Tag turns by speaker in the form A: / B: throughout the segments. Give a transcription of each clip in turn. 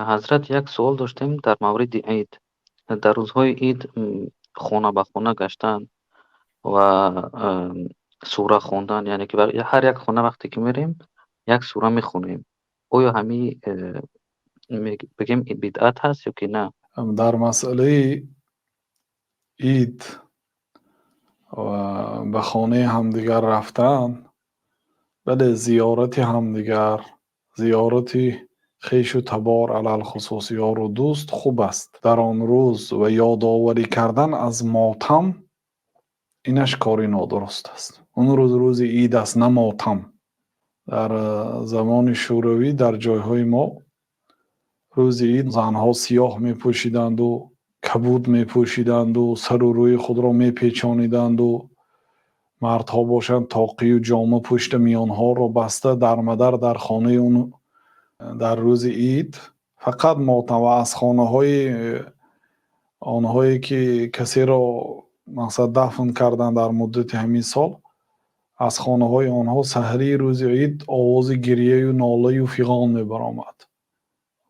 A: حضرت یک سوال داشتیم در مورد عید. در روزهای عید خانه به خانه گشتن و سوره خواندن، یعنی که برای هر یک خانه وقتی که میریم یک سوره میخونیم. آیا همی بگیم این بدعت هست یا که نه؟
B: در مسئله عید و به خانه همدیگر رفتن، بله، زیارت همدیگر، زیارت خویش و تبار علل خصوص یار و دوست خوب است. در آن روز و یادآوری کردن از ماتم، اینش کاری نادرست است. اون روز عید است، نه ماتم. در زمان شوروی در جایهای ما روز عید زنها سیاه می پوشیدند و کبود می پوشیدند و سر و روی خود را می پیچانیدند و مردها باشند تاقی و جامه پشت میانها را بسته در مدر در خانه اون در روز عید فقط ماتم و از خانه های آنهایی که کسی را مقصد دفن کردن در مدت همین سال، از خانه های آنها سحری روز عید آواز گریه و ناله و فیغان می برآمد.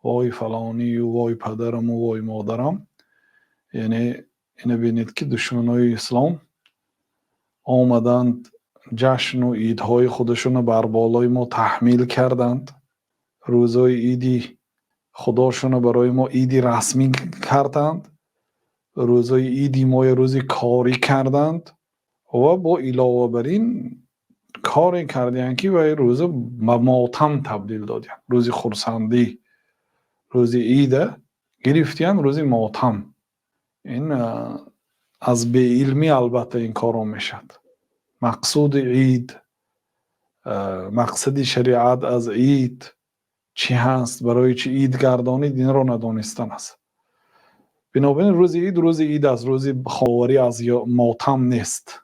B: وای فلانی و وای پدرم و وای مادرم. یعنی اینو بینید که دشمنای اسلام آمدند جشن و عیدهای خودشون بر بالای ما تحمیل کردند. روزای عیدی خداشون برای ما عیدی رسمی کردند. روزای عیدی ما روزی کاری کردند و با علاوه بر این کاری کردند که و روز ماتم تبدیل دادند. روزی خرسندی، روزی عید گرفتیم روزی ماتم. این از به علمی البته این کارو میشد. مقصود عید، مقصد شریعت از عید چی هست، برای چی عید گردانید، این را ندانستن است. بنابراین روز عید است، روز خاوری از ماتم نیست.